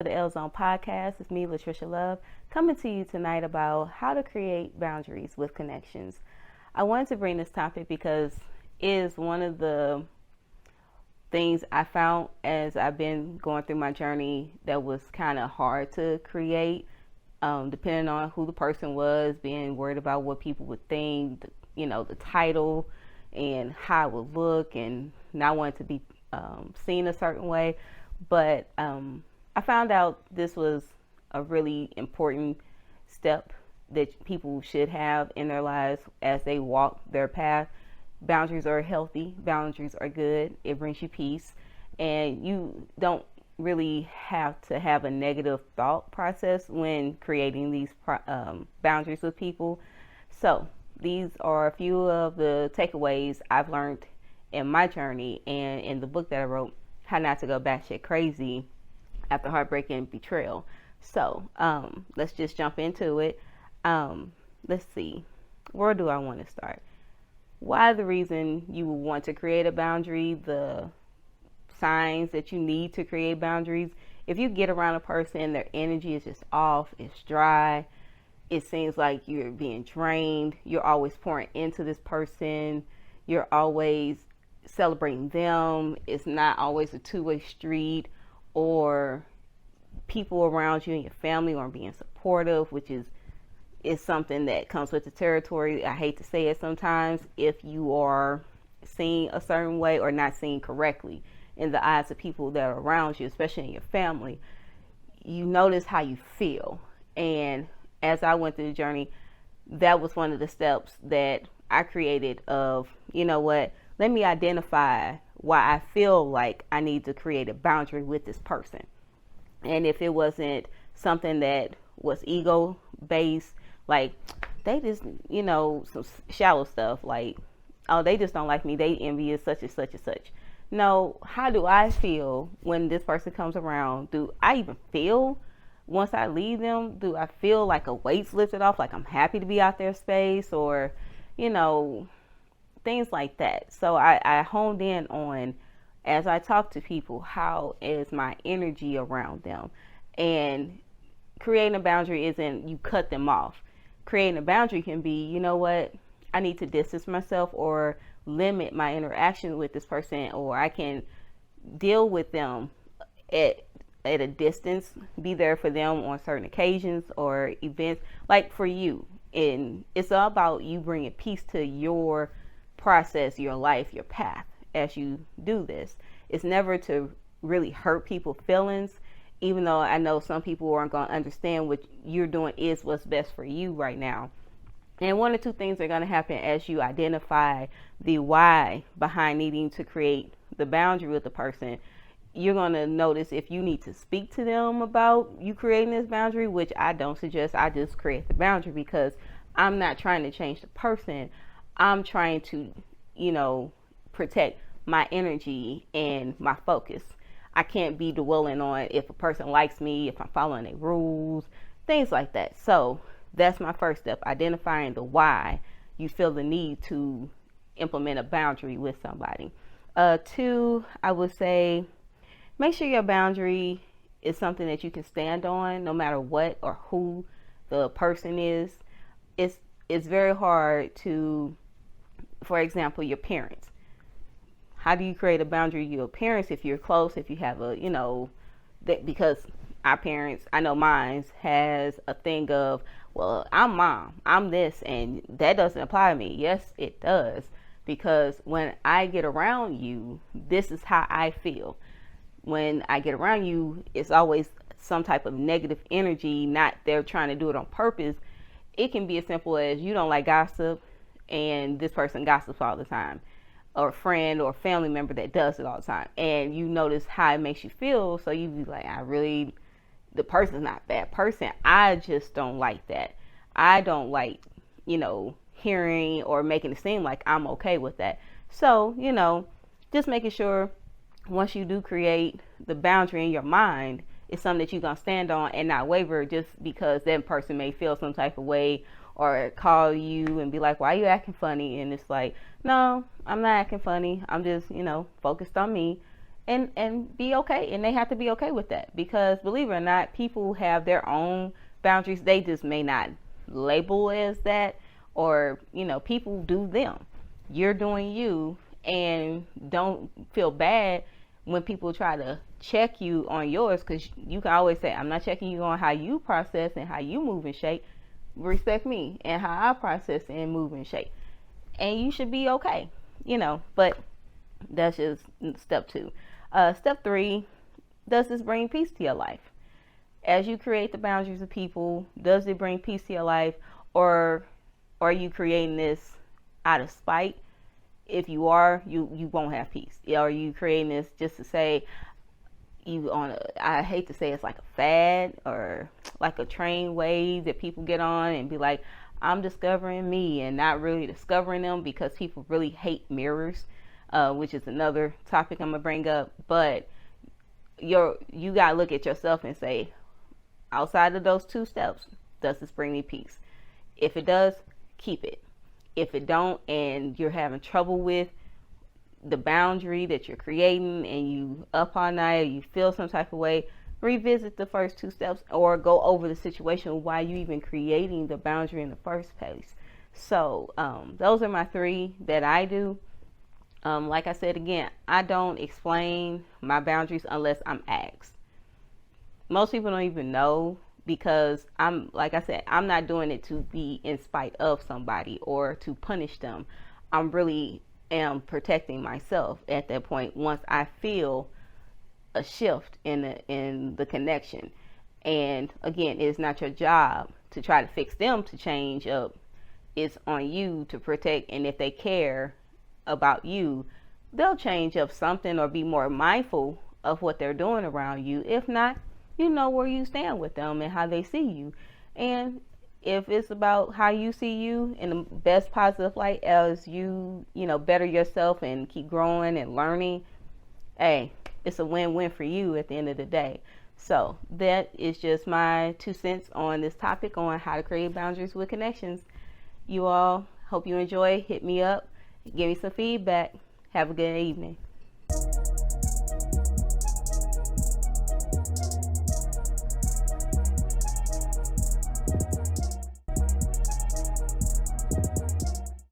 The L Zone podcast. It's me, Latricia Love, coming to you tonight about how to create boundaries with connections. I wanted to bring this topic because it is one of the things I found as I've been going through my journey that was kind of hard to create, depending on who the person was, being worried about what people would think, the title and how it would look, and not wanting to be seen a certain way. But I found out this was a really important step that people should have in their lives as they walk their path. Boundaries are healthy, boundaries are good, it brings you peace, and you don't really have to have a negative thought process when creating these boundaries with people. So, these are a few of the takeaways I've learned in my journey and in the book that I wrote, How Not to Go Batshit Crazy After Heartbreak and Betrayal. So, let's just jump into it. Let's see, where do I want to start? Why the reason you would want to create a boundary, the signs that you need to create boundaries. If you get around a person and their energy is just off, it's dry, it seems like you're being drained, you're always pouring into this person, you're always celebrating them, it's not always a two-way street, or people around you and your family aren't being supportive, which is something that comes with the territory. I hate to say it sometimes. If you are seen a certain way or not seen correctly in the eyes of people that are around you, especially in your family, you notice how you feel. And as I went through the journey, that was one of the steps that I created of, let me identify why I feel like I need to create a boundary with this person. And if it wasn't something that was ego based, like they just, some shallow stuff like, oh, they just don't like me, they envious such and such and such. No, how do I feel when this person comes around? Do I even feel once I leave them? Do I feel like a weight's lifted off, like I'm happy to be out their space, or, things like that. So I honed in on, as I talk to people, how is my energy around them? And creating a boundary isn't you cut them off. Creating a boundary can be, I need to distance myself or limit my interaction with this person, or I can deal with them at a distance, be there for them on certain occasions or events. Like for you, and it's all about you bringing peace to your process, your life, your path as you do this. It's never to really hurt people's feelings, even though I know some people aren't going to understand what you're doing is what's best for you right now. And one or two things are going to happen as you identify the why behind needing to create the boundary with the person. You're going to notice if you need to speak to them about you creating this boundary, which I don't suggest. I just create the boundary because I'm not trying to change the person. I'm trying to, protect my energy and my focus. I can't be dwelling on if a person likes me, if I'm following their rules, things like that. So that's my first step, identifying the why you feel the need to implement a boundary with somebody. Two, I would say, make sure your boundary is something that you can stand on no matter what or who the person is. It's very hard to, for example, your parents. How do you create a boundary with your parents if you're close, if you have that, because our parents, I know mine has a thing of, well, I'm mom, I'm this, and that doesn't apply to me. Yes, it does, because when I get around you, this is how I feel. When I get around you, it's always some type of negative energy, not they're trying to do it on purpose. It can be as simple as you don't like gossip, and this person gossips all the time, or a friend or a family member that does it all the time, and you notice how it makes you feel. So you be like, the person's not a bad person, I just don't like that. I don't like, hearing or making it seem like I'm okay with that. So, just making sure once you do create the boundary in your mind, it's something that you're going to stand on and not waver just because that person may feel some type of way or call you and be like, why are you acting funny? And it's like, no, I'm not acting funny. I'm just, focused on me. and be okay, and they have to be okay with that, because believe it or not, people have their own boundaries. They just may not label as that, or people do them. You're doing you, and don't feel bad when people try to check you on yours, because you can always say, I'm not checking you on how you process and how you move and shake. Respect me and how I process and move and shake, and you should be okay. But that's just step 2. Step 3, does this bring peace to your life? As you create the boundaries of people, does it bring peace to your life, or are you creating this out of spite? If you are, you won't have peace. Are you creating this just to say I hate to say it's like a fad, or like a train wave that people get on and be like, I'm discovering me, and not really discovering them, because people really hate mirrors, which is another topic I'm gonna bring up. But you gotta look at yourself and say, outside of those 2 steps, does this bring me peace? If it does, keep it. If it don't, and you're having trouble with the boundary that you're creating, and you up all night, or you feel some type of way, revisit the first 2 steps, or go over the situation, why you even creating the boundary in the first place. So those are my 3 that I do. Like I said again, I don't explain my boundaries unless I'm asked. Most people don't even know, because like I said, I'm not doing it to be in spite of somebody or to punish them. I'm really protecting myself at that point, once I feel a shift in the connection. And again, it's not your job to try to fix them to change up. It's on you to protect, and if they care about you, they'll change up something, or be more mindful of what they're doing around you. If not, you know where you stand with them and how they see you. And if it's about how you see you in the best positive light, as you better yourself and keep growing and learning, hey, it's a win-win for you at the end of the day. So that is just my 2 cents on this topic on how to create boundaries with connections. You all, hope you enjoy. Hit me up, give me some feedback. Have a good evening.